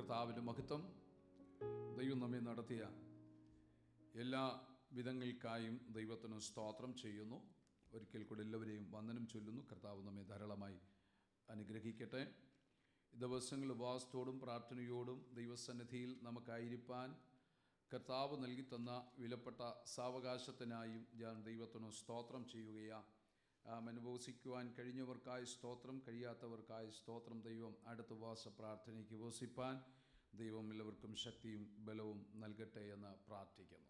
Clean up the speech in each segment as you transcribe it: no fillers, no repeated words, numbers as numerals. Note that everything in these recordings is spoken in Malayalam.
കർത്താവിൻ്റെ മഹത്വം. ദൈവം നമ്മെ നടത്തിയ എല്ലാ വിധങ്ങൾക്കായും ദൈവത്തിന് സ്തോത്രം ചെയ്യുന്നു. ഒരിക്കൽ കൂടി എല്ലാവരെയും വന്ദനം ചൊല്ലുന്നു. കർത്താവ് നമ്മെ ധാരാളമായി അനുഗ്രഹിക്കട്ടെ. ദിവസങ്ങൾ ഉപവാസത്തോടും പ്രാർത്ഥനയോടും ദൈവസന്നിധിയിൽ നമുക്കായിരിക്കാൻ കർത്താവ് നൽകി തന്ന വിലപ്പെട്ട സാവകാശത്തിനായും ഞാൻ ദൈവത്തിന് സ്തോത്രം ചെയ്യുകയാണ്. അനുഭവിക്കുവാൻ കഴിഞ്ഞവർക്കായി സ്തോത്രം, കഴിയാത്തവർക്കായി സ്തോത്രം. ദൈവം അടുത്ത ഉപവാസ പ്രാർത്ഥനയ്ക്ക് ഉപവസിപ്പാൻ ദൈവം എല്ലാവർക്കും ശക്തിയും ബലവും നൽകട്ടെ എന്ന് പ്രാർത്ഥിക്കുന്നു.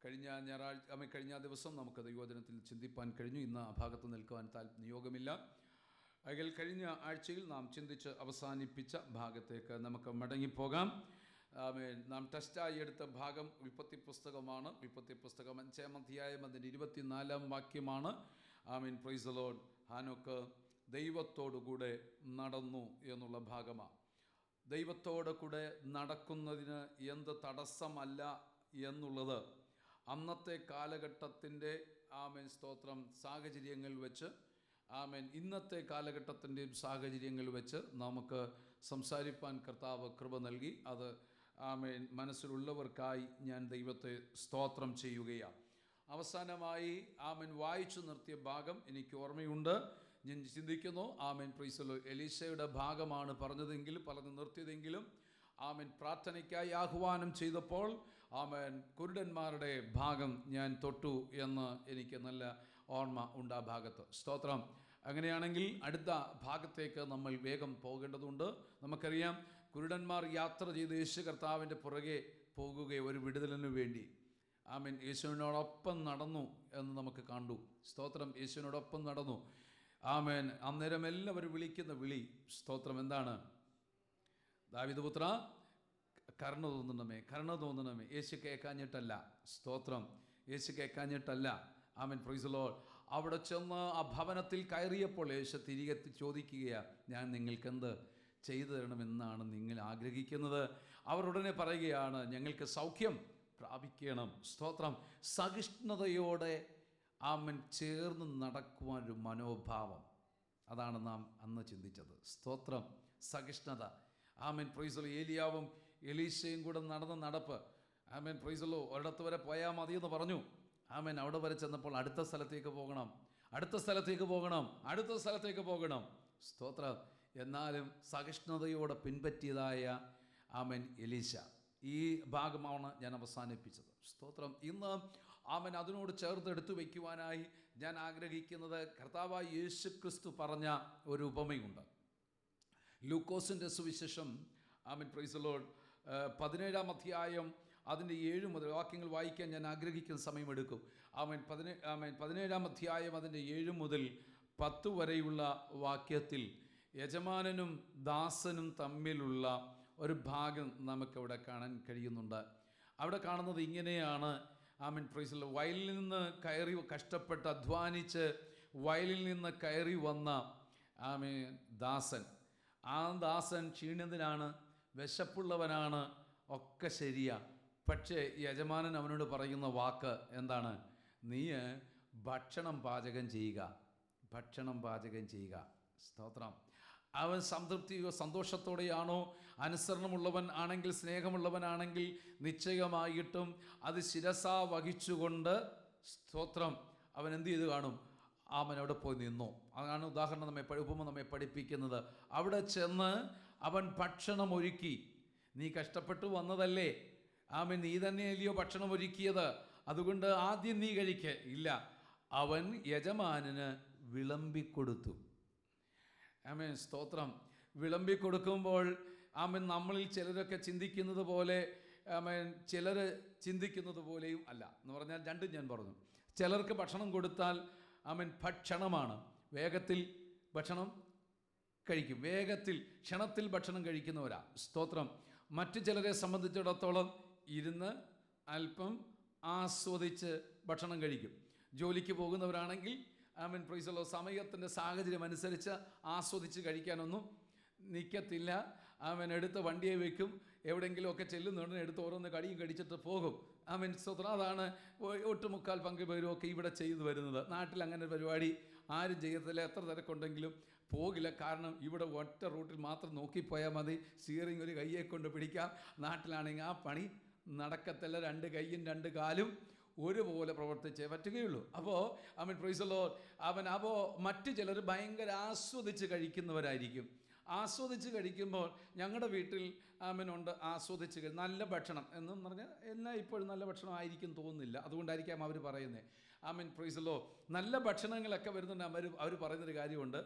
കഴിഞ്ഞ ദിവസം നമുക്ക് ദൈവവചനത്തിൽ ചിന്തിപ്പാൻ കഴിഞ്ഞു. ഇന്ന് ആ ഭാഗത്ത് നിൽക്കുവാൻ നിയോഗമില്ല. അതിൽ കഴിഞ്ഞ ആഴ്ചയിൽ നാം ചിന്തിച്ച് അവസാനിപ്പിച്ച ഭാഗത്തേക്ക് നമുക്ക് മടങ്ങിപ്പോകാം. നാം ടെസ്റ്റായി എടുത്ത ഭാഗം ഉൽപ്പത്തി പുസ്തകമാണ്. ഉൽപ്പത്തി പുസ്തകം 5-ാം അധ്യായം അതിൻ്റെ 24-ാം വാക്യമാണ്. Praise the Lord. ഹാനോക്ക് ദൈവത്തോടുകൂടെ നടന്നു എന്നുള്ള ഭാഗമാണ്. ദൈവത്തോടു കൂടെ നടക്കുന്നതിന് എന്ത് തടസ്സമല്ല എന്നുള്ളത് അന്നത്തെ കാലഘട്ടത്തിൻ്റെ സ്തോത്രം സാഹചര്യങ്ങൾ വെച്ച് ഇന്നത്തെ കാലഘട്ടത്തിൻ്റെ സാഹചര്യങ്ങൾ വെച്ച് നമുക്ക് സംസാരിപ്പാൻ കർത്താവ് കൃപ നൽകി. അത് മനസ്സിലുള്ളവർക്കായി ഞാൻ ദൈവത്തെ സ്തോത്രം ചെയ്യുകയാണ്. അവസാനമായി വായിച്ചു നിർത്തിയ ഭാഗം എനിക്ക് ഓർമ്മയുണ്ട്. ഞാൻ ചിന്തിക്കുന്നു പ്രൈസ് ദി ലോർഡ്. എലീശയുടെ ഭാഗമാണ് പറഞ്ഞതെങ്കിലും പറഞ്ഞ് നിർത്തിയതെങ്കിലും പ്രാർത്ഥനയ്ക്കായി ആഹ്വാനം ചെയ്തപ്പോൾ കുരുടന്മാരുടെ ഭാഗം ഞാൻ തൊട്ടു എന്ന് എനിക്ക് നല്ല ഓർമ്മ ഉണ്ട് ആ ഭാഗത്ത്. സ്തോത്രം. അങ്ങനെയാണെങ്കിൽ അടുത്ത ഭാഗത്തേക്ക് നമ്മൾ വേഗം പോകേണ്ടതുണ്ട്. നമുക്കറിയാം, കുരുടന്മാർ യാത്ര ചെയ്ത് യേശു കർത്താവിൻ്റെ പുറകെ പോകുകയെ ഒരു വിടുതലിനു വേണ്ടി യേശുവിനോടൊപ്പം നടന്നു എന്ന് നമുക്ക് കണ്ടു. സ്തോത്രം. യേശുവിനോടൊപ്പം നടന്നു. അന്നേരം എല്ലാവരും വിളിക്കുന്ന വിളി സ്തോത്രം എന്താണ്? ദാവീദ് പുത്ര, കരുണ തോന്നണമേ, കരുണ തോന്നണമേ. യേശു കേൾക്കാഞ്ഞിട്ടല്ല. സ്തോത്രം. യേശു കേൾക്കാഞ്ഞിട്ടല്ല. Praise the Lord. അവിടെ ചെന്ന് ആ ഭവനത്തിൽ കയറിയപ്പോൾ യേശു തിരികെ ചോദിക്കുകയാണ്, ഞാൻ നിങ്ങൾക്കെന്ത് ചെയ്തു തരണമെന്നാണ് നിങ്ങൾ ആഗ്രഹിക്കുന്നത്? അവർ ഉടനെ പറയുകയാണ്, ഞങ്ങൾക്ക് സൗഖ്യം പ്രാപിക്കണം. സ്തോത്രം. സഹിഷ്ണുതയോടെ ചേർന്ന് നടക്കുവാനൊരു മനോഭാവം, അതാണ് നാം അന്ന് ചിന്തിച്ചത്. സ്തോത്രം. സഹിഷ്ണുത. Praise the Lord. ഏലിയാവും എലീശയും കൂടെ നടന്ന നടപ്പ്. Praise the Lord. ഒരിടത്ത് വരെ പോയാൽ മതിയെന്ന് പറഞ്ഞു. അവിടെ വരെ ചെന്നപ്പോൾ അടുത്ത സ്ഥലത്തേക്ക് പോകണം, അടുത്ത സ്ഥലത്തേക്ക് പോകണം, അടുത്ത സ്ഥലത്തേക്ക് പോകണം. സ്തോത്രം. എന്നാലും സഹിഷ്ണുതയോടെ പിൻപറ്റിയതായ എലീശ. ഈ ഭാഗമാണ് ഞാൻ അവസാനിപ്പിച്ചത്. സ്തോത്രം. ഇന്ന് അതിനോട് ചേർത്ത് എടുത്തു വയ്ക്കുവാനായി ഞാൻ ആഗ്രഹിക്കുന്നത് കർത്താവായ യേശു ക്രിസ്തു പറഞ്ഞ ഒരു ഉപമയുണ്ട്. ലൂക്കോസിൻ്റെ സുവിശേഷം പ്രൈസ് ദി ലോർഡ് 17-ാം അധ്യായം അതിൻ്റെ 7 മുതൽ വാക്യങ്ങൾ വായിക്കാൻ ഞാൻ ആഗ്രഹിക്കുന്ന സമയമെടുക്കും. 17-ാം അധ്യായം അതിൻ്റെ 7 മുതൽ 10 വരെയുള്ള വാക്യത്തിൽ യജമാനനും ദാസനും തമ്മിലുള്ള ഒരു ഭാഗം നമുക്കവിടെ കാണാൻ കഴിയുന്നുണ്ട്. അവിടെ കാണുന്നത് ഇങ്ങനെയാണ്. Price the Lord. വയലിൽ നിന്ന് കയറി കഷ്ടപ്പെട്ട് അധ്വാനിച്ച് വയലിൽ നിന്ന് കയറി വന്ന ദാസൻ. ആ ദാസൻ ക്ഷീണിതനാണ്, വിശപ്പുള്ളവനാണ്, ഒക്കെ ശരിയാ. പക്ഷേ യജമാനൻ അവനോട് പറയുന്ന വാക്ക് എന്താണ്? നീ ഭക്ഷണം പാചകം ചെയ്യുക, ഭക്ഷണം പാചകം ചെയ്യുക. സ്തോത്രം. അവൻ സംതൃപ്തിയോ സന്തോഷത്തോടെയാണോ, അനുസരണമുള്ളവൻ ആണെങ്കിൽ, സ്നേഹമുള്ളവനാണെങ്കിൽ നിശ്ചയമായിട്ടും അത് ശിരസാ വഹിച്ചുകൊണ്ട് സ്തോത്രം അവൻ എന്ത് ചെയ്ത് കാണും? അവിടെ പോയി നിന്നു. അതാണ് ഉദാഹരണം ഉപമ നമ്മെ പഠിപ്പിക്കുന്നത്. അവിടെ ചെന്ന് അവൻ ഭക്ഷണം ഒരുക്കി. നീ കഷ്ടപ്പെട്ടു വന്നതല്ലേ, നീ തന്നെയല്ലയോ ഭക്ഷണം ഒരുക്കിയത്, അതുകൊണ്ട് ആദ്യം നീ കഴിക്കുക. ഇല്ല, അവൻ യജമാനന് വിളമ്പിക്കൊടുത്തു. സ്തോത്രം. വിളമ്പിക്കൊടുക്കുമ്പോൾ നമ്മളിൽ ചിലരൊക്കെ ചിന്തിക്കുന്നത് പോലെ ചിലർ ചിന്തിക്കുന്നത് പോലെയും അല്ല എന്ന് പറഞ്ഞാൽ രണ്ടും ഞാൻ പറഞ്ഞു. ചിലർക്ക് ഭക്ഷണം കൊടുത്താൽ ഭക്ഷണമാണ്, വേഗത്തിൽ ഭക്ഷണം കഴിക്കും, വേഗത്തിൽ ക്ഷണത്തിൽ ഭക്ഷണം കഴിക്കുന്നവരാ. സ്തോത്രം. മറ്റു ചിലരെ സംബന്ധിച്ചിടത്തോളം ഇരുന്ന് അല്പം ആസ്വദിച്ച് ഭക്ഷണം കഴിക്കും. ജോലിക്ക് പോകുന്നവരാണെങ്കിൽ പ്രൈസ് ദി ലോർഡ് സമയത്തിൻ്റെ സാഹചര്യം അനുസരിച്ച് ആസ്വദിച്ച് കഴിക്കാനൊന്നും നിൽക്കത്തില്ല. എടുത്ത് വണ്ടിയെ വയ്ക്കും, എവിടെയെങ്കിലുമൊക്കെ ചെല്ലുന്നുണ്ടെങ്കിൽ എടുത്ത് ഓരോന്ന് കടിയും കടിച്ചിട്ട് പോകും. സ്തോത്രം. അതാണ് ഒട്ടുമുക്കാൽ പങ്കുപേരും ഒക്കെ ഇവിടെ ചെയ്തു വരുന്നത്. നാട്ടിൽ അങ്ങനെ പരിപാടി ആരും ചെയ്യത്തില്ല. എത്ര തിരക്കുണ്ടെങ്കിലും പോകില്ല. കാരണം ഇവിടെ ഒറ്റ റൂട്ടിൽ മാത്രം നോക്കിപ്പോയാൽ മതി. സ്റ്റിയറിംഗ് ഒരു കയ്യെ കൊണ്ട് പിടിക്കാം. നാട്ടിലാണെങ്കിൽ ആ പണി നടക്കത്തില്ല. 2 കൈയും 2 കാലും ഒരുപോലെ പ്രവർത്തിച്ചേ പറ്റുകയുള്ളൂ. അപ്പോൾ പ്രൈസ് ദി ലോർഡ്. അപ്പോൾ മറ്റു ചിലർ ഭയങ്കര ആസ്വദിച്ച് കഴിക്കുന്നവരായിരിക്കും. ആസ്വദിച്ച് കഴിക്കുമ്പോൾ ഞങ്ങളുടെ വീട്ടിൽ ഉണ്ട് ആസ്വദിച്ച് നല്ല ഭക്ഷണം എന്നും പറഞ്ഞാൽ എല്ലാം ഇപ്പോഴും നല്ല ഭക്ഷണം ആയിരിക്കും തോന്നുന്നില്ല. അതുകൊണ്ടായിരിക്കാം അവർ പറയുന്നത്. Price the Lord. നല്ല ഭക്ഷണങ്ങളൊക്കെ വരുന്നുണ്ട്. അവർ പറയുന്നൊരു കാര്യമുണ്ട്.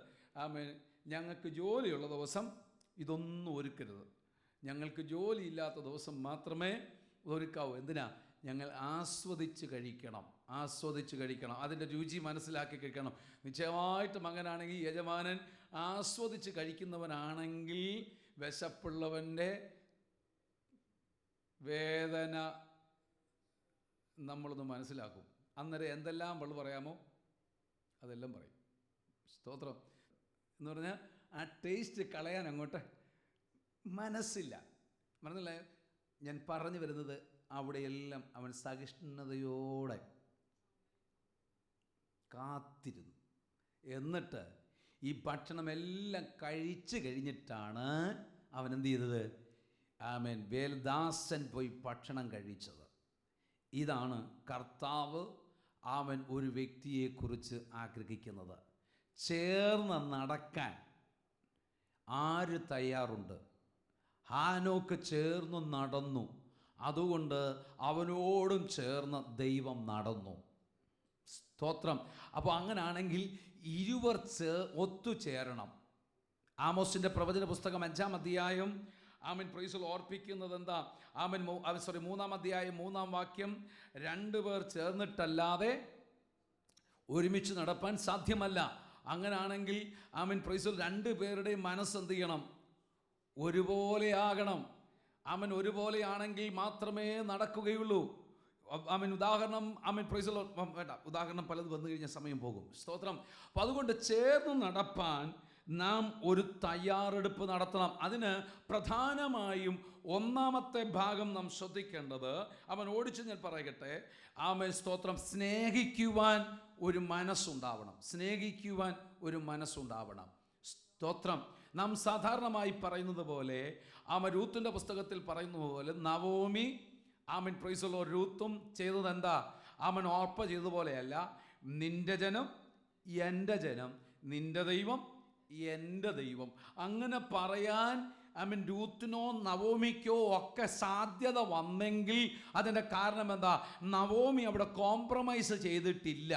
ഞങ്ങൾക്ക് ജോലിയുള്ള ദിവസം ഇതൊന്നും ഒരുക്കരുത്. ഞങ്ങൾക്ക് ജോലിയില്ലാത്ത ദിവസം മാത്രമേ ഒരുക്കാവൂ. എന്തിനാ? ഞങ്ങൾ ആസ്വദിച്ച് കഴിക്കണം. അതിൻ്റെ രുചി മനസ്സിലാക്കി കഴിക്കണം. നിശ്ചയമായിട്ടും അങ്ങനാണെങ്കിൽ യജമാനൻ ആസ്വദിച്ച് കഴിക്കുന്നവനാണെങ്കിൽ വിശപ്പുള്ളവൻ്റെ വേദന നമ്മളൊന്ന് മനസ്സിലാക്കും. അന്നേരം എന്തെല്ലാം പള്ളു പറയാമോ അതെല്ലാം പറയും. സ്തോത്രം. എന്ന് പറഞ്ഞാൽ ആ ടേസ്റ്റ് കളയാൻ അങ്ങോട്ട് മനസ്സില്ല. മനസ്സിലായ ഞാൻ പറഞ്ഞു വരുന്നത്? അവിടെയെല്ലാം അവൻ സഹിഷ്ണുതയോടെ കാത്തിരുന്നു. എന്നിട്ട് ഈ ഭക്ഷണമെല്ലാം കഴിച്ചു കഴിഞ്ഞിട്ടാണ് അവൻ എന്ത് ചെയ്തത്? വേലദാസൻ പോയി ഭക്ഷണം കഴിച്ചത്. ഇതാണ് കർത്താവ് ഒരു വ്യക്തിയെക്കുറിച്ച് ആഗ്രഹിക്കുന്നത്. ചേർന്ന് നടക്കാൻ ആര് തയ്യാറുണ്ട്? ഹാനോക്ക് ചേർന്ന് നടന്നു. അതുകൊണ്ട് അവനോടും ചേർന്ന് ദൈവം നടന്നു. സ്തോത്രം. അപ്പോൾ അങ്ങനാണെങ്കിൽ ഇരുവർ ഒത്തുചേരണം. ആമോസിൻ്റെ പ്രവചന പുസ്തകം 5-ാം അധ്യായം പ്രൈസിൽ ഓർപ്പിക്കുന്നത് എന്താ? 3-ാം അധ്യായം 3-ാം വാക്യം, 2 പേർ ചേർന്നിട്ടല്ലാതെ ഒരുമിച്ച് നടപ്പാൻ സാധ്യമല്ല. അങ്ങനാണെങ്കിൽ പ്രൈസിൽ 2 പേരുടെയും മനസ്സ് എന്ത് ചെയ്യണം? ഒരുപോലെ ആകണം. ഒരുപോലെയാണെങ്കിൽ മാത്രമേ നടക്കുകയുള്ളൂ. ഉദാഹരണം പ്രൈസ് വേണ്ട, ഉദാഹരണം പലത് വന്നു കഴിഞ്ഞാൽ സമയം പോകും. സ്തോത്രം. അപ്പം അതുകൊണ്ട് ചേർന്ന് നടപ്പാൻ നാം ഒരു തയ്യാറെടുപ്പ് നടത്തണം. അതിന് പ്രധാനമായും 1-ാമത്തെ ഭാഗം നാം ശ്രദ്ധിക്കേണ്ടത്, ഓടിച്ച് ഞാൻ പറയട്ടെ. സ്തോത്രം. സ്നേഹിക്കുവാൻ ഒരു മനസ്സുണ്ടാവണം. സ്തോത്രം. നാം സാധാരണമായി പറയുന്നത് പോലെ രൂത്തിൻ്റെ പുസ്തകത്തിൽ പറയുന്നത് പോലെ നവോമി പ്രൈസ് ദി ലോർഡ് രൂത്തും ചെയ്തത് എന്താ? ഓർപ്പ ചെയ്തതുപോലെയല്ല. നിന്റെ ജനം എൻ്റെ ജനം, നിന്റെ ദൈവം എൻ്റെ ദൈവം. അങ്ങനെ പറയാൻ രൂത്തിനോ നവോമിക്കോ ഒക്കെ സാധ്യത വന്നെങ്കിൽ അതിൻ്റെ കാരണം എന്താ? നവോമി അവിടെ കോംപ്രമൈസ് ചെയ്തിട്ടില്ല.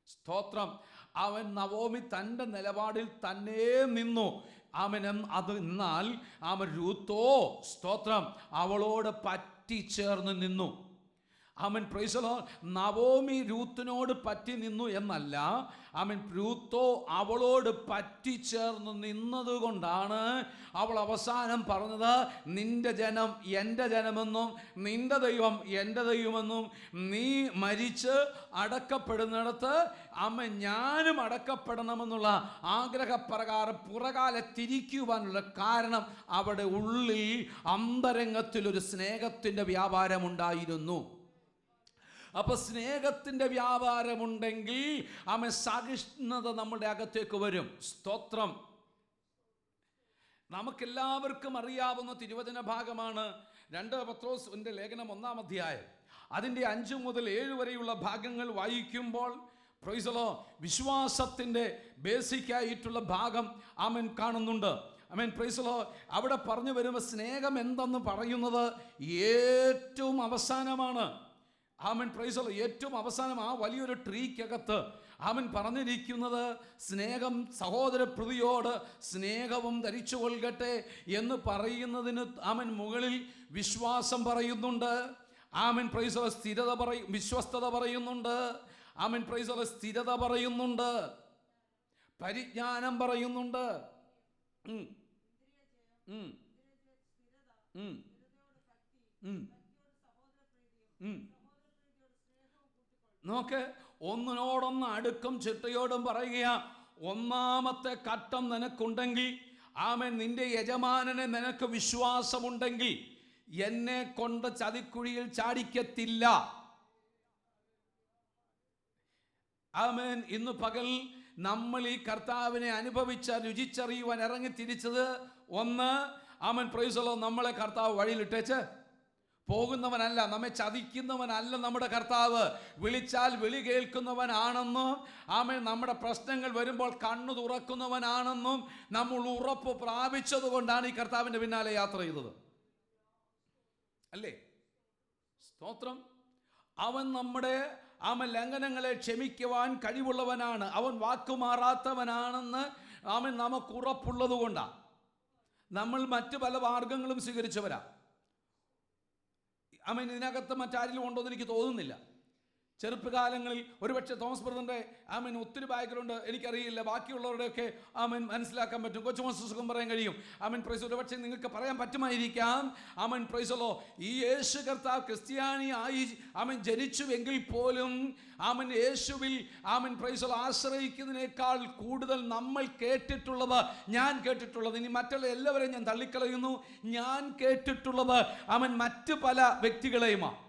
സ്തോത്രം. നവോമി തൻ്റെ നിലപാടിൽ തന്നെ നിന്നു. അത് എന്നാൽ രൂത്തോ സ്തോത്രം അവളോട് പറ്റിച്ചേർന്ന് നിന്നു. Price the Lord. നവോമി രൂത്തിനോട് പറ്റി നിന്നു എന്നല്ല, രൂത്തോ അവളോട് പറ്റിച്ചേർന്ന് നിന്നതുകൊണ്ടാണ് അവൾ അവസാനം പറഞ്ഞത്, നിന്റെ ജനം എൻ്റെ ജനമെന്നും നിന്റെ ദൈവം എൻ്റെ ദൈവമെന്നും, നീ മരിച്ച് അടക്കപ്പെടുന്നിടത്ത് ഞാനും അടക്കപ്പെടണമെന്നുള്ള ആഗ്രഹപ്രകാരം പുറകാലെ തിരിക്കുവാനുള്ള കാരണം അവിടെ ഉള്ളിൽ അന്തരംഗത്തിലൊരു സ്നേഹത്തിൻ്റെ വ്യാപാരമുണ്ടായിരുന്നു. അപ്പൊ സ്നേഹത്തിന്റെ വ്യാപാരമുണ്ടെങ്കിൽ സഹിഷ്ണുത നമ്മുടെ അകത്തേക്ക് വരും. സ്തോത്രം. നമുക്കെല്ലാവർക്കും അറിയാവുന്ന തിരുവചന ഭാഗമാണ് 2 പത്രോസിന്റെ ലേഖനം 1-ാം അധ്യായം. അതിൻ്റെ 5 മുതൽ 7 വരെയുള്ള ഭാഗങ്ങൾ വായിക്കുമ്പോൾ പ്രൈസ് ദി ലോർഡ് വിശ്വാസത്തിന്റെ ബേസിക് ആയിട്ടുള്ള ഭാഗം കാണുന്നുണ്ട്. Price the Lord. അവിടെ പറഞ്ഞു വരുമ്പോൾ സ്നേഹം എന്തെന്ന് പറയുന്നത് ഏറ്റവും അവസാനമാണ്. Price the Lord. ഏറ്റവും അവസാനം ആ വലിയൊരു ട്രീക്കകത്ത് പറഞ്ഞിരിക്കുന്നത് സ്നേഹം സഹോദരപ്രതിയോട് സ്നേഹവും ധരിച്ചു കൊള്ളട്ടെ എന്ന് പറയുന്നതിന് മുകളിൽ വിശ്വാസം പറയുന്നുണ്ട്. Price the Lord. സ്ഥിരത വിശ്വസ്തത പറയുന്നുണ്ട്. Price the Lord. സ്ഥിരത പറയുന്നുണ്ട്. പരിജ്ഞാനം പറയുന്നുണ്ട്. നോക്ക്, ഒന്നിനോടൊന്ന് അടുക്കും ചിട്ടയോടും പറയുക. 1-ാമത്തെ ഘട്ടം നിനക്കുണ്ടെങ്കിൽ നിന്റെ യജമാനനെ നിനക്ക് വിശ്വാസമുണ്ടെങ്കിൽ എന്നെ കൊണ്ട് ചതിക്കുഴിയിൽ ചാടിക്കത്തില്ല. ഇന്ന് പകൽ നമ്മൾ ഈ കർത്താവിനെ രുചിച്ചറിയുവാൻ ഇറങ്ങി തിരിച്ചത്, ഒന്ന്, ആമേൻ പ്രൈസ് ദി ലോർഡ്, നമ്മളെ കർത്താവ് വഴിയിലിട്ടേച്ച് പോകുന്നവനല്ല, നമ്മെ ചതിക്കുന്നവനല്ല നമ്മുടെ കർത്താവ്. വിളിച്ചാൽ വിളി കേൾക്കുന്നവനാണെന്നും, ആമേൻ നമ്മുടെ പ്രശ്നങ്ങൾ വരുമ്പോൾ കണ്ണു തുറക്കുന്നവനാണെന്നും നമ്മൾ ഉറപ്പ് പ്രാപിച്ചത് കൊണ്ടാണ് ഈ കർത്താവിൻ്റെ പിന്നാലെ യാത്ര ചെയ്തത്, അല്ലേ? സ്തോത്രം. അവൻ ലംഘനങ്ങളെ ക്ഷമിക്കുവാൻ കഴിവുള്ളവനാണ്, അവൻ വാക്കുമാറാത്തവനാണെന്ന് നമുക്ക് ഉറപ്പുള്ളത് കൊണ്ടാണ്. നമ്മൾ മറ്റു പല മാർഗങ്ങളും സ്വീകരിച്ചവരാ. ഇതിനകത്ത് മറ്റാരിലും ഉണ്ടോയെന്ന് എനിക്ക് തോന്നുന്നില്ല. ചെറുപ്പകാലങ്ങളിൽ ഒരുപക്ഷെ തോമസ് ബ്രദറിൻ്റെ ഒത്തിരി ബാക്ക്ഗ്രൗണ്ട് എനിക്കറിയില്ല, ബാക്കിയുള്ളവരുടെയൊക്കെ മനസ്സിലാക്കാൻ പറ്റും, കൊച്ചു സുഖം പറയാൻ കഴിയും. പ്രൈസ് ഒരുപക്ഷെ നിങ്ങൾക്ക് പറയാൻ പറ്റുമായിരിക്കാം. പ്രൈസലോ, ഈ യേശു കർത്താവ് ക്രിസ്ത്യാനിയായി ജനിച്ചുവെങ്കിൽ പോലും യേശുവിൽ പ്രൈസലോ ആശ്രയിക്കുന്നതിനേക്കാൾ കൂടുതൽ നമ്മൾ കേട്ടിട്ടുള്ളത്, ഞാൻ കേട്ടിട്ടുള്ളത്, ഇനി മറ്റുള്ള എല്ലാവരെയും ഞാൻ തള്ളിക്കളയുന്നു, ഞാൻ കേട്ടിട്ടുള്ളത് മറ്റ് പല വ്യക്തികളെയുമാണ്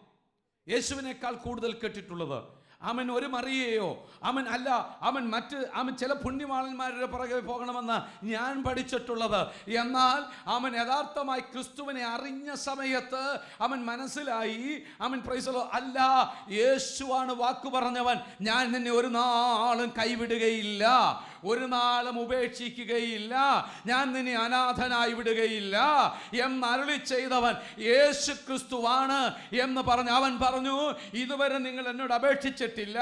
യേശുവിനേക്കാൾ കൂടുതൽ കേട്ടിട്ടുള്ളത്. ഒരു മറിയയോ ചില പുണ്യവാളന്മാരുടെ പുറകെ പോകണമെന്ന് ഞാൻ പഠിച്ചിട്ടുള്ളത്. എന്നാൽ യഥാർത്ഥമായി ക്രിസ്തുവിനെ അറിഞ്ഞ സമയത്ത് മനസ്സിലായി, പ്രൈസലോ, അല്ല, യേശുവാണ് വാക്കു പറഞ്ഞവൻ, ഞാൻ നിന്നെ ഒരു നാളും കൈവിടുകയില്ല, ഒരു നാളും ഉപേക്ഷിക്കുകയില്ല, ഞാൻ നിന്നെ അനാഥനായി വിടുകയില്ല എന്നരുളി ചെയ്തവൻ യേശു ക്രിസ്തുവാണ് എന്ന് പറഞ്ഞ് അവൻ പറഞ്ഞു, ഇതുവരെ നിങ്ങൾ എന്നോട് അപേക്ഷിച്ചിട്ടില്ല,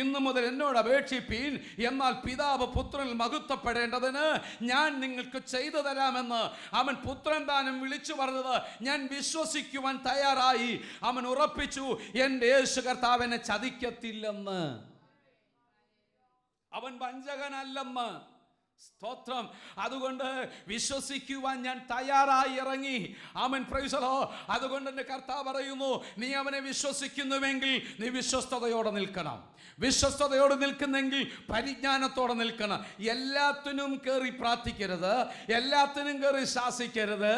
ഇന്നു മുതൽ എന്നോട് അപേക്ഷിപ്പീൻ, എന്നാൽ പിതാവ് പുത്രനിൽ മഹത്വപ്പെടേണ്ടതിന് ഞാൻ നിങ്ങൾക്ക് ചെയ്തു തരാമെന്ന് പുത്രൻ താനും വിളിച്ചു പറഞ്ഞത് ഞാൻ വിശ്വസിക്കുവാൻ തയ്യാറായി. ഉറപ്പിച്ചു, എൻ്റെ യേശു കർത്താവ് എന്നെ ചതിക്കത്തില്ലെന്ന്, അവൻ വഞ്ചകനല്ലെന്ന്. സ്തോത്രം. അതുകൊണ്ട് വിശ്വസിക്കുവാൻ ഞാൻ തയ്യാറായി ഇറങ്ങി. Price the Lord. അതുകൊണ്ട് എൻ്റെ കർത്താവ് പറയുന്നു, നീ അവനെ വിശ്വസിക്കുന്നുവെങ്കിൽ നീ വിശ്വസ്തയോടെ നിൽക്കണം. വിശ്വസ്തയോടെ നിൽക്കുന്നെങ്കിൽ പരിജ്ഞാനത്തോടെ നിൽക്കണം. എല്ലാത്തിനും കയറി പ്രാർത്ഥിക്കരുത്, എല്ലാത്തിനും കയറി ശാസിക്കരുത്.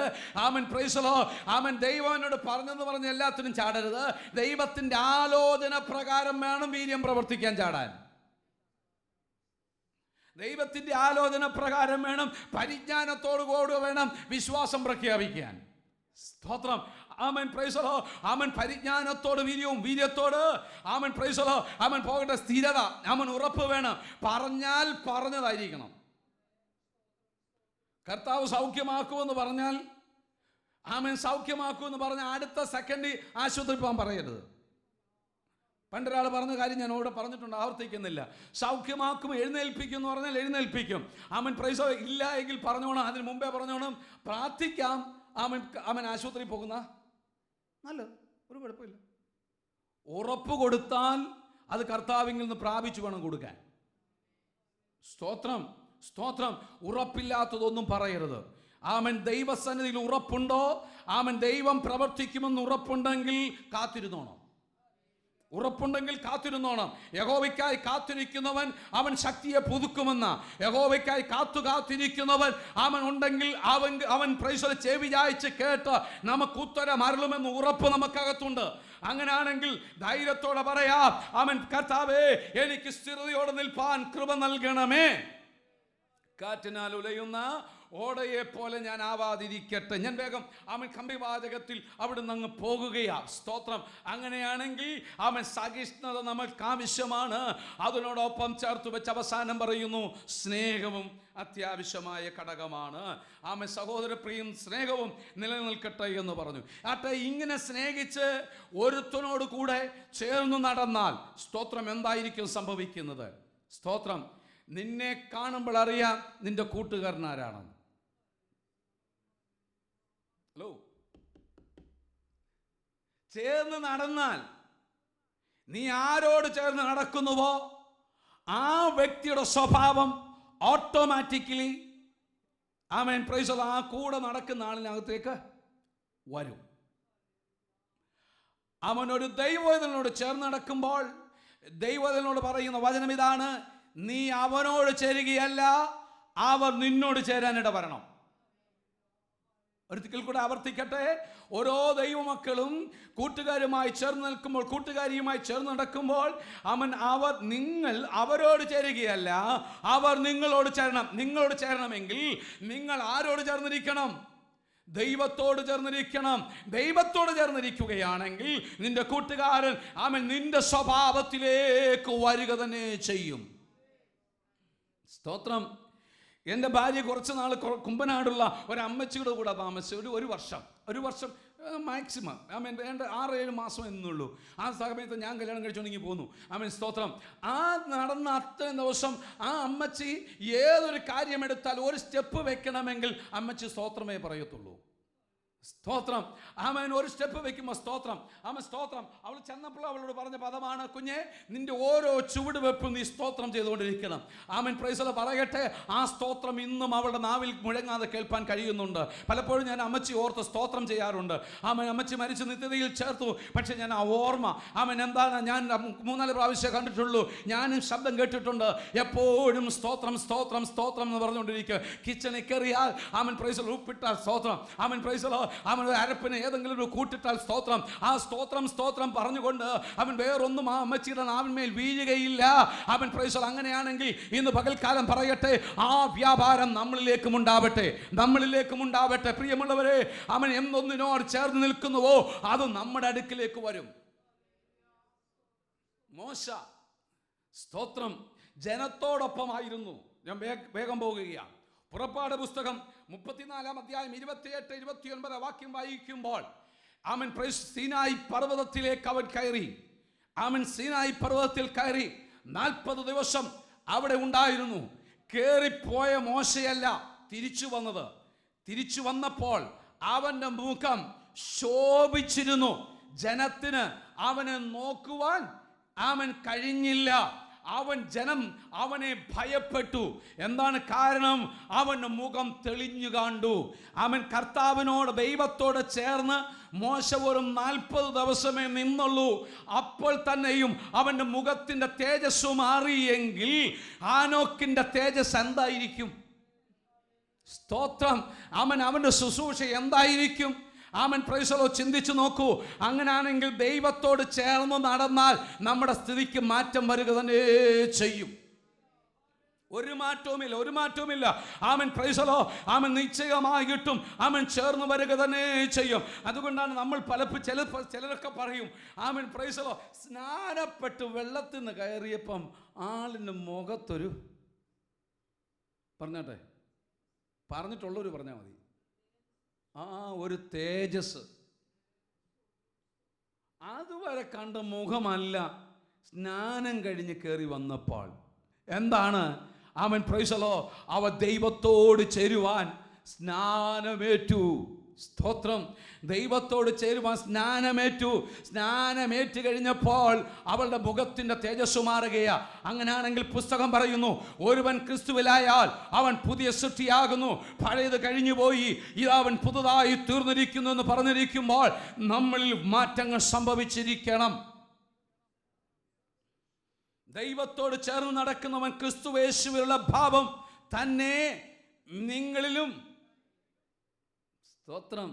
Price the Lord. ദൈവം എന്നോട് പറഞ്ഞെന്ന് പറഞ്ഞ് എല്ലാത്തിനും ചാടരുത്. ദൈവത്തിൻ്റെ ആലോചന പ്രകാരം വേണം വീര്യം പ്രവർത്തിക്കാൻ ചാടാൻ. ദൈവത്തിൻ്റെ ആലോചന പ്രകാരം വേണം, പരിജ്ഞാനത്തോടു കൂടി വേണം വിശ്വാസം പ്രഖ്യാപിക്കാൻ. സ്തോത്രം. Praise the Lord. പരിജ്ഞാനത്തോട് വീര്യത്തോട് പ്രൈസ് ദി ലോർഡ്. പോകട്ടെ, സ്ഥിരത, ഉറപ്പ് വേണം. പറഞ്ഞാൽ പറഞ്ഞതായിരിക്കണം. കർത്താവ് സൗഖ്യമാക്കുമെന്ന് പറഞ്ഞാൽ സൗഖ്യമാക്കുമെന്ന് പറഞ്ഞാൽ അടുത്ത സെക്കൻഡ് ആശുപത്രി പോകാൻ പറയരുത്. പണ്ടൊരാൾ പറഞ്ഞ കാര്യം ഞാൻ ഇവിടെ പറഞ്ഞിട്ടുണ്ട്, ആവർത്തിക്കുന്നില്ല. സൗഖ്യമാക്കും, എഴുന്നേൽപ്പിക്കും എന്ന് പറഞ്ഞാൽ എഴുന്നേൽപ്പിക്കും. പ്രൈസ് ഇല്ല എങ്കിൽ പറഞ്ഞോണം, അതിന് മുമ്പേ പറഞ്ഞോണം, പ്രാർത്ഥിക്കാം. ആശുപത്രി പോകുന്ന നല്ലത്, ഒരു കുഴപ്പമില്ല. ഉറപ്പ് കൊടുത്താൽ അത് കർത്താവിൽ നിന്ന് പ്രാപിച്ചു വേണം കൊടുക്കാൻ. സ്തോത്രം, സ്തോത്രം. ഉറപ്പില്ലാത്തതൊന്നും പറയരുത്. ദൈവസന്നിധിയിൽ ഉറപ്പുണ്ടോ? ദൈവം പ്രവർത്തിക്കുമെന്ന് ഉറപ്പുണ്ടെങ്കിൽ കാത്തിരുന്നോണം. ഉറപ്പുണ്ടെങ്കിൽ കാത്തിരുന്നോണം. യഹോവയ്ക്കായി കാത്തിരിക്കുന്നവൻ അവൻ ശക്തിയെ പുതുക്കുമെന്ന്. യഹോവയ്ക്കായി കാത്തിരിക്കുന്നവൻ ഉണ്ടെങ്കിൽ അവൻ പ്രൈസ് ചെവി ചായ്ച്ച് കേട്ട് നമുക്ക് ഉത്തരം അരുളുമെന്ന് ഉറപ്പ് നമുക്കകത്തുണ്ട്. അങ്ങനെയാണെങ്കിൽ ധൈര്യത്തോടെ പറയാം, കർത്താവേ, എനിക്ക് സ്ഥിരതയോടെ നിൽപ്പാൻ കൃപ നൽകണമേ. കാറ്റിനാൽ ഉലയുന്ന ഓടയെ പോലെ ഞാൻ ആവാതിരിക്കട്ടെ. ഞാൻ വേഗം കമ്പിവാചകത്തിൽ അവിടുന്ന് അങ്ങ് പോകുകയാ. സ്തോത്രം. അങ്ങനെയാണെങ്കിൽ സഹിഷ്ണുത നമ്മൾക്ക് ആവശ്യമാണ്. അതിനോടൊപ്പം ചേർത്ത് വെച്ച് അവസാനം പറയുന്നു, സ്നേഹവും അത്യാവശ്യമായ ഘടകമാണ്. സഹോദരപ്രിയം സ്നേഹവും നിലനിൽക്കട്ടെ എന്ന് പറഞ്ഞു. ഇങ്ങനെ സ്നേഹിച്ച് ഒരുത്തനോട് കൂടെ ചേർന്ന് നടന്നാൽ സ്തോത്രം എന്തായിരിക്കും സംഭവിക്കുന്നത്? സ്തോത്രം. നിന്നെ കാണുമ്പോൾ അറിയാം നിന്റെ കൂട്ടുകാരനാരാണെന്ന്. ഹലോ. ചേർന്ന് നടന്നാൽ, നീ ആരോട് ചേർന്ന് നടക്കുന്നുവോ ആ വ്യക്തിയുടെ സ്വഭാവം ഓട്ടോമാറ്റിക്കലി പ്രൈസ് ആ കൂടെ നടക്കുന്ന ആളിനകത്തേക്ക് വരും. ഒരു ദൈവത്തിനോട് ചേർന്ന് നടക്കുമ്പോൾ ദൈവത്തിനോട് പറയുന്ന വചനം ഇതാണ്, നീ അവനോട് ചേരുകയല്ല, അവർ നിന്നോട് ചേരാനിട വരണം. ഒരിക്കൽ കൂടെ ആവർത്തിക്കട്ടെ. ഓരോ ദൈവമക്കളും കൂട്ടുകാരുമായി ചേർന്ന് നിൽക്കുമ്പോൾ, കൂട്ടുകാരിയുമായി ചേർന്ന് നടക്കുമ്പോൾ നിങ്ങൾ അവരോട് ചേരുകയല്ല, അവർ നിങ്ങളോട് ചേരണം. നിങ്ങളോട് ചേരണമെങ്കിൽ നിങ്ങൾ ആരോട് ചേർന്നിരിക്കണം? ദൈവത്തോട് ചേർന്നിരിക്കണം. ദൈവത്തോട് ചേർന്നിരിക്കുകയാണെങ്കിൽ നിന്റെ കൂട്ടുകാരൻ നിന്റെ സ്വഭാവത്തിലേക്ക് വരിക തന്നെ ചെയ്യും. സ്തോത്രം. എൻ്റെ ഭാര്യ കുറച്ച് നാൾ കുമ്പനാടുള്ള ഒരമ്മച്ചിയുടെ കൂടെ താമസിച്ചു. ഒരു വർഷം മാക്സിമം വേണ്ട 6-7 മാസം എന്നുള്ളൂ. ആ സമയത്ത് ഞാൻ കല്യാണം കഴിച്ചുകൊണ്ടെങ്കിൽ പോന്നു. സ്തോത്രം. ആ നടന്ന അത്രയും ദിവസം ആ അമ്മച്ചി ഏതൊരു കാര്യമെടുത്താൽ ഒരു സ്റ്റെപ്പ് വെക്കണമെങ്കിൽ അമ്മച്ചി സ്തോത്രമേ പറയത്തുള്ളൂ. സ്തോത്രം. ഒരു സ്റ്റെപ്പ് വെക്കുമ്പോൾ സ്തോത്രം. സ്തോത്രം. അവൾ ചെന്നപ്പോൾ അവളോട് പറഞ്ഞ പദമാണ്, കുഞ്ഞെ, നിന്റെ ഓരോ ചുവട് വെപ്പും നീ സ്തോത്രം ചെയ്തുകൊണ്ടിരിക്കണം. പ്രൈസ് ദി ലോർഡ് പറയട്ടെ. ആ സ്തോത്രം ഇന്നും അവളുടെ നാവിൽ മുഴങ്ങാതെ കേൾപ്പാൻ കഴിയുന്നുണ്ട്. പലപ്പോഴും ഞാൻ അമ്മച്ചി ഓർത്ത് സ്തോത്രം ചെയ്യാറുണ്ട്. അമ്മച്ചി മരിച്ച് നിത്യതയിൽ ചേർത്തു. പക്ഷെ ഞാൻ ആ ഓർമ്മ എന്താണ്, ഞാൻ 3-4 പ്രാവശ്യം കണ്ടിട്ടുള്ളൂ. ഞാനും ശബ്ദം കേട്ടിട്ടുണ്ട്. എപ്പോഴും സ്തോത്രം സ്തോത്രം സ്തോത്രം എന്ന് പറഞ്ഞുകൊണ്ടിരിക്കുക. കിച്ചണിൽ കയറിയാൽ പ്രൈസ് ദി ലോർഡ് ഉപ്പിട്ടാൽ സ്തോത്രം. പ്രൈസ് ദി ലോർഡ് അരപ്പിന് ഏതെങ്കിലും ഒരു കൂട്ടിട്ടാൽ സ്തോത്രം. ആ സ്തോത്രം സ്തോത്രം പറഞ്ഞുകൊണ്ട് വേറൊന്നും ആ അമ്മച്ചിയുടെ നാവിന്മേൽ വീഴുകയില്ല. Praise the Lord. അങ്ങനെയാണെങ്കിൽ ഇന്ന് പകൽക്കാലം പറയട്ടെ, ആ വ്യാപാരം നമ്മളിലേക്കും ഉണ്ടാവട്ടെ. പ്രിയമുള്ളവരെ, എന്തൊന്നിനോട് ചേർന്ന് നിൽക്കുന്നുവോ അത് നമ്മുടെ അടുക്കിലേക്ക് വരും. മോശ സ്തോത്രം ജനത്തോടൊപ്പമായിരുന്നു. ഞാൻ വേഗം പോകുകയാണ്. പുറപ്പാട് പുസ്തകം 34-ാം അധ്യായം 28-29 വാക്യം വായിക്കുമ്പോൾ സീനായി പർവ്വതത്തിലേക്ക് അവൻ കയറി. സീനായി പർവ്വതത്തിൽ കയറി 40 ദിവസം അവിടെ ഉണ്ടായിരുന്നു. കേറിപ്പോയ മോശയല്ല തിരിച്ചു വന്നത്. തിരിച്ചു വന്നപ്പോൾ അവന്റെ മുഖം ശോഭിച്ചിരുന്നു. ജനത്തിന് അവനെ നോക്കുവാൻ കഴിഞ്ഞില്ല. ജനം അവനെ ഭയപ്പെട്ടു. എന്താണ് കാരണം? അവന്റെ മുഖം തെളിഞ്ഞു കണ്ടു. കർത്താവിനോട് ദൈവത്തോട് ചേർന്ന് മോശ വെറും 40 ദിവസമേ നിന്നുള്ളൂ. അപ്പോൾ തന്നെയും അവന്റെ മുഖത്തിന്റെ തേജസ് മാറിയെങ്കിൽ ഹാനോക്കിന്റെ തേജസ് എന്തായിരിക്കും? സ്തോത്രം. അവന്റെ ശുശ്രൂഷ എന്തായിരിക്കും? Price the Lord. ചിന്തിച്ചു നോക്കൂ. അങ്ങനെയാണെങ്കിൽ ദൈവത്തോട് ചേർന്ന് നടന്നാൽ നമ്മുടെ സ്ഥിതിക്ക് മാറ്റം വരിക തന്നെ ചെയ്യും. ഒരു മാറ്റവുമില്ല. Price the Lord. നിശ്ചയമായിട്ടും ചേർന്ന് വരിക തന്നെ ചെയ്യും. അതുകൊണ്ടാണ് നമ്മൾ ചിലരൊക്കെ പറയും പ്രൈസ് ദി ലോർഡ്, സ്നാനപ്പെട്ട് വെള്ളത്തിൽ നിന്ന് കയറിയപ്പം ആളിൻ്റെ മുഖത്തൊരു പറഞ്ഞിട്ടുള്ളവർ പറഞ്ഞാൽ മതി, ഒരു തേജസ്. അതുവരെ കണ്ട മുഖമല്ല സ്നാനം കഴിഞ്ഞ് കയറി വന്നപ്പോൾ. എന്താണ്? പ്രൈസ് ദി ലോർഡ്, അവ ദൈവത്തോട് ചേരുവാൻ സ്നാനമേറ്റു. സ്തോത്രം. ദൈവത്തോട് ചേരുവാൻ സ്നാനമേറ്റ് കഴിഞ്ഞപ്പോൾ അവളുടെ മുഖത്തിന്റെ തേജസ് മാറുകയാ. അങ്ങനെയാണെങ്കിൽ പുസ്തകം പറയുന്നു, ഒരുവൻ ക്രിസ്തുവിലായാൽ അവൻ പുതിയ സൃഷ്ടിയാകുന്നു, പഴയത് കഴിഞ്ഞുപോയി, ഇത് അവൻ പുതുതായി തീർന്നിരിക്കുന്നു എന്ന് പറഞ്ഞിരിക്കുമ്പോൾ നമ്മളിൽ മാറ്റങ്ങൾ സംഭവിച്ചിരിക്കണം. ദൈവത്തോട് ചേർന്ന് നടക്കുന്നവൻ ക്രിസ്തുയേശുവിലുള്ള ഭാവം തന്നെ നിങ്ങളിലും. സ്തോത്രം.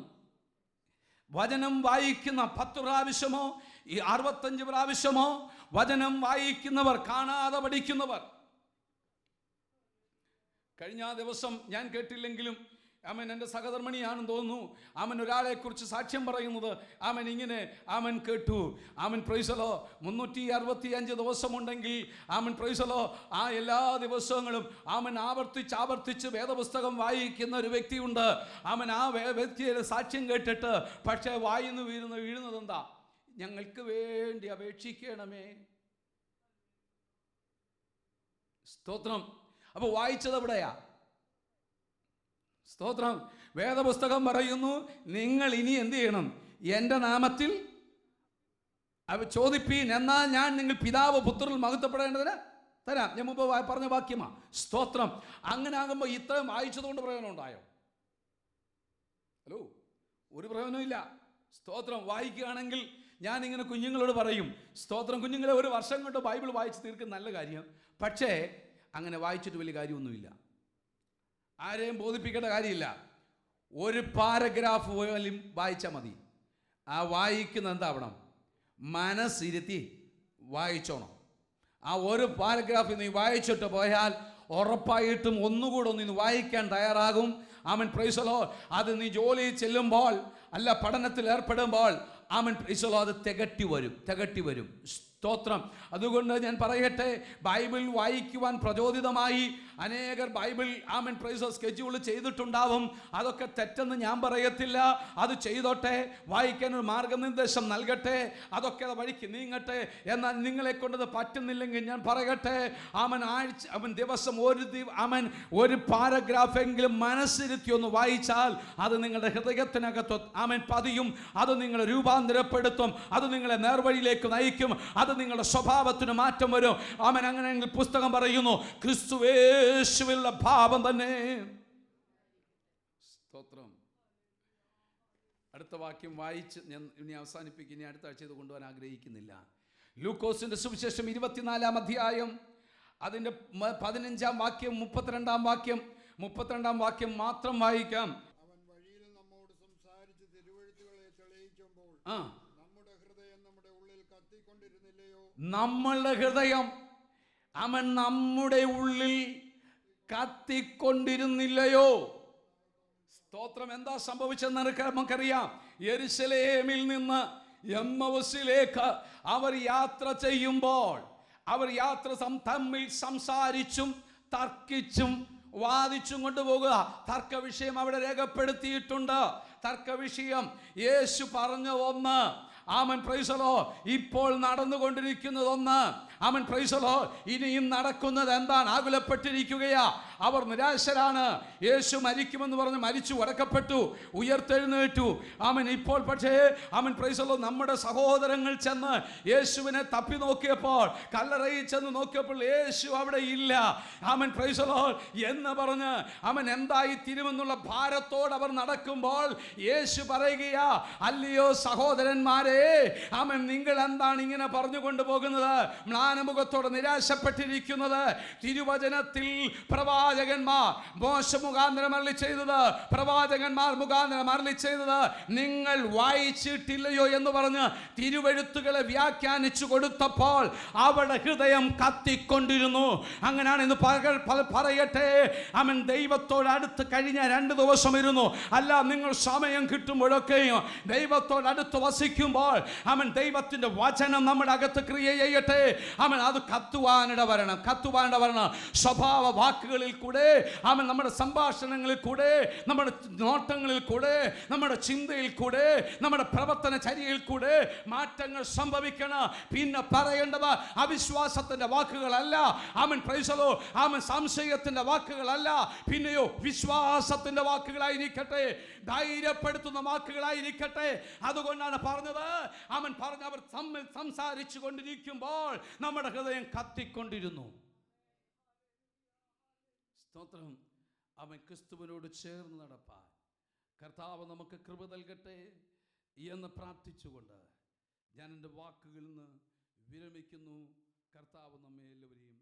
വചനം വായിക്കുന്ന 10 പ്രാവശ്യമോ 65 പ്രാവശ്യമോ വചനം വായിക്കുന്നവർ, കാണാതെ പഠിക്കുന്നവർ. കഴിഞ്ഞ ദിവസം ഞാൻ കേട്ടില്ലെങ്കിലും എൻ്റെ സഹധർമ്മിണിയാണെന്ന് തോന്നുന്നു, ഒരാളെ കുറിച്ച് സാക്ഷ്യം പറയുന്നത് ഇങ്ങനെ കേട്ടു. Praise the Lord. 365 ദിവസമുണ്ടെങ്കിൽ പ്രൈസ് ദി ലോർഡ്, ആ എല്ലാ ദിവസങ്ങളും ആവർത്തിച്ച് വേദപുസ്തകം വായിക്കുന്ന ഒരു വ്യക്തിയുണ്ട്. ആ വ്യക്തിയുടെ സാക്ഷ്യം കേട്ടിട്ട് പക്ഷേ വായിന്ന് വീഴുന്നത് എന്താ? ഞങ്ങൾക്ക് വേണ്ടി അപേക്ഷിക്കണമേ. സ്തോത്രം. അപ്പോൾ വായിച്ചത് എവിടെയാ? സ്തോത്രം. വേദപുസ്തകം പറയുന്നു, നിങ്ങൾ ഇനി എന്ത് ചെയ്യണം? എൻ്റെ നാമത്തിൽ ചോദിപ്പീൻ, എന്നാൽ ഞാൻ നിങ്ങൾ പിതാവ് പുത്രനിൽ മഹത്വപ്പെടേണ്ടതിന് തരാം. ഞാൻ മുമ്പ് പറഞ്ഞ വാക്യമാ. സ്തോത്രം. അങ്ങനെ ആകുമ്പോൾ ഇത്രയും വായിച്ചതുകൊണ്ട് പ്രയോജനം ഉണ്ടായോ? ഹലോ, ഒരു പ്രയോജനമില്ല. സ്തോത്രം. വായിക്കുകയാണെങ്കിൽ ഞാനിങ്ങനെ കുഞ്ഞുങ്ങളോട് പറയും, സ്തോത്രം, കുഞ്ഞുങ്ങളെ 1 വർഷം കൊണ്ട് ബൈബിൾ വായിച്ച് തീർക്കുന്ന നല്ല കാര്യം. പക്ഷേ അങ്ങനെ വായിച്ചിട്ട് വലിയ കാര്യമൊന്നുമില്ല. ആരെയും ബോധിപ്പിക്കേണ്ട കാര്യമില്ല. ഒരു പാരഗ്രാഫ് പോലും വായിച്ചാൽ മതി. ആ വായിക്കുന്ന എന്താവണം? മനസ്സിരുത്തി വായിച്ചോണം. ആ ഒരു പാരഗ്രാഫ് നീ വായിച്ചിട്ട് പോയാൽ ഉറപ്പായിട്ടും ഒന്നുകൂടെ ഒന്ന് വായിക്കാൻ തയ്യാറാകും. ആമൻ, പ്രൈസ് ദി ലോർഡ്. അത് നീ ജോലി ചെല്ലുമ്പോൾ, അല്ല പഠനത്തിൽ ഏർപ്പെടുമ്പോൾ, ആമൻ, പ്രൈസ് ദി ലോർഡ്, അത് തികട്ടി വരും. സ്തോത്രം. അതുകൊണ്ട് ഞാൻ പറയട്ടെ, ബൈബിൾ വായിക്കുവാൻ പ്രചോദിതമായി അനേകർ ബൈബിൾ ആമൻ പ്രൈസ് സ്കെഡ്യൂൾ ചെയ്തിട്ടുണ്ടാവും. അതൊക്കെ തെറ്റെന്ന് ഞാൻ പറയത്തില്ല. അത് ചെയ്തോട്ടെ, വായിക്കാൻ ഒരു മാർഗനിർദ്ദേശം നൽകട്ടെ, അതൊക്കെ വഴിക്ക് നീങ്ങട്ടെ. എന്നാൽ നിങ്ങളെ കൊണ്ടത് പറ്റുന്നില്ലെങ്കിൽ ഞാൻ പറയട്ടെ, ദിവസം ഒരു പാരഗ്രാഫ് എങ്കിലും മനസ്സിരുത്തി ഒന്ന് വായിച്ചാൽ അത് നിങ്ങളുടെ ഹൃദയത്തിനകത്ത് പതിയും. അത് നിങ്ങളെ രൂപാന്തരപ്പെടുത്തും. അത് നിങ്ങളെ നേർവഴിയിലേക്ക് നയിക്കും. അത് നിങ്ങളുടെ സ്വഭാവത്തിന് മാറ്റം വരും. അങ്ങനെയെങ്കിൽ പുസ്തകം പറയുന്നു, ക്രിസ്തുവേശുവിലുള്ള ഭാവം തന്നെ. സ്തോത്രം. അടുത്ത വാക്യം വായിച്ച് ഞാൻ ഇനി അവസാനിപ്പിക്കും. ഇനി അടുത്ത ആഴ്ച ഇത് കൊണ്ടുപോകാൻ ആഗ്രഹിക്കുന്നില്ല. ലൂക്കോസിന്റെ സുവിശേഷം 24-ാം അധ്യായം അതിൻ്റെ 15-ാം വാക്യം 32-ാം വാക്യം മാത്രം വായിക്കാം. അവൻ വഴിയിൽ നമ്മോട് സംസാരിച്ച് തിരുവെഴുത്തുകളെ തെളിയിക്കുമ്പോൾ നമ്മുടെ ഹൃദയം നമ്മുടെ ഉള്ളിൽ കത്തിക്കൊണ്ടിരുന്നില്ലയോ? നമ്മളുടെ ഹൃദയം നമ്മുടെ ഉള്ളിൽ കത്തിക്കൊണ്ടിരുന്നില്ലയോ? സ്തോത്രം. എന്താ സംഭവിച്ചെന്ന് നമുക്കറിയാം. യെരുശലേമിൽ നിന്ന് എമ്മൗസിലേക്ക് അവർ യാത്ര ചെയ്യുമ്പോൾ അവർ തമ്മിൽ സംസാരിച്ചും തർക്കിച്ചും വാദിച്ചും കൊണ്ടുപോകുക. തർക്ക വിഷയം അവിടെ രേഖപ്പെടുത്തിയിട്ടുണ്ട്. തർക്ക വിഷയം യേശു പറഞ്ഞ ഒന്ന്, ആമൻ പ്രൈസ് ദി ലോർഡ്, ഇപ്പോൾ നടന്നുകൊണ്ടിരിക്കുന്നതൊന്ന്, ആമൻ പ്രൈസ് ദി ലോർഡ്, ഇനിയും നടക്കുന്നത് എന്താണ്? ആകുലപ്പെട്ടിരിക്കുകയാ. അവർ നിരാശരാണ്. യേശു മരിക്കുമെന്ന് പറഞ്ഞ് മരിച്ചു, അടക്കപ്പെട്ടു, ഉയർത്തെഴുന്നേറ്റു. ആമൻ ഇപ്പോൾ പക്ഷേ ആമൻ പ്രൈസ് ദി ലോർഡ്, നമ്മുടെ സഹോദരങ്ങൾ ചെന്ന് യേശുവിനെ തപ്പി നോക്കിയപ്പോൾ, കല്ലറയിൽ ചെന്ന് നോക്കിയപ്പോൾ യേശു അവിടെ ഇല്ല. ആമൻ പ്രൈസ് ദി ലോർഡ് എന്ന് പറഞ്ഞ് എന്തായി തിരുമെന്നുള്ള ഭാരത്തോട് അവർ നടക്കുമ്പോൾ യേശു പറയുകയാ, അല്ലയോ സഹോദരന്മാരെ, നിങ്ങൾ എന്താണ് ഇങ്ങനെ പറഞ്ഞു കൊണ്ടുപോകുന്നത്? മ്ലാനമുഖത്തോടെ നിരാശപ്പെട്ടിരിക്കുന്നത്? തിരുവചനത്തിൽ പ്രവാചകന്മാർ മോശ മുഖാന്തരം അരുളി ചെയ്തത്, പ്രവാചകന്മാർ മുഖാന്തരം അരുളി ചെയ്തത് നിങ്ങൾ വായിച്ചിട്ടില്ലയോ എന്ന് പറഞ്ഞ് തിരുവെഴുത്തുകളെ വ്യാഖ്യാനിച്ചു കൊടുത്തപ്പോൾ അവരുടെ ഹൃദയം കത്തിക്കൊണ്ടിരുന്നു. അങ്ങനെയാണ് ഇന്ന് പറയട്ടെ, ദൈവത്തോട് അടുത്ത് കഴിഞ്ഞ 2 ദിവസം ഇരുന്നു. അല്ല, നിങ്ങൾ സമയം കിട്ടുമ്പോഴൊക്കെയും ദൈവത്തോടടുത്ത് വസിക്കുമ്പോൾ ദൈവത്തിന്റെ വചനം നമ്മുടെ അകത്ത് ക്രിയ ചെയ്യട്ടെ. അത് കത്തുവാനിട വരണം. സ്വഭാവ വാക്കുകളിൽ കൂടെ, നമ്മുടെ സംഭാഷണങ്ങളിൽ കൂടെ, നമ്മുടെ നോട്ടങ്ങളിൽ കൂടെ, നമ്മുടെ ചിന്തയിൽ കൂടെ, നമ്മുടെ പ്രവർത്തന ചര്യയിൽ കൂടെ മാറ്റങ്ങൾ സംഭവിക്കണം. പിന്നെ പറയേണ്ടത് അവിശ്വാസത്തിന്റെ വാക്കുകളല്ല, സംശയത്തിന്റെ വാക്കുകളല്ല, പിന്നെയോ വിശ്വാസത്തിന്റെ വാക്കുകളായിരിക്കട്ടെ, ധൈര്യപ്പെടുത്തുന്ന വാക്കുകളായിരിക്കട്ടെ. അതുകൊണ്ടാണ് പറഞ്ഞത്, അവർ തമ്മിൽ സംസാരിച്ചു കൊണ്ടിരിക്കുമ്പോൾ നമ്മുടെ ഹൃദയം കത്തിക്കൊണ്ടിരുന്നു. സ്തോത്രം. ക്രിസ്തുവിനോട് ചേർന്ന് നടപ്പാൻ കർത്താവ് നമുക്ക് കൃപ നൽകട്ടെ എന്ന് പ്രാർത്ഥിച്ചുകൊണ്ട് ഞാൻ എൻ്റെ വാക്കുകളിൽ നിന്ന് വിരമിക്കുന്നു. കർത്താവ് നമ്മെ എല്ലാവരെയും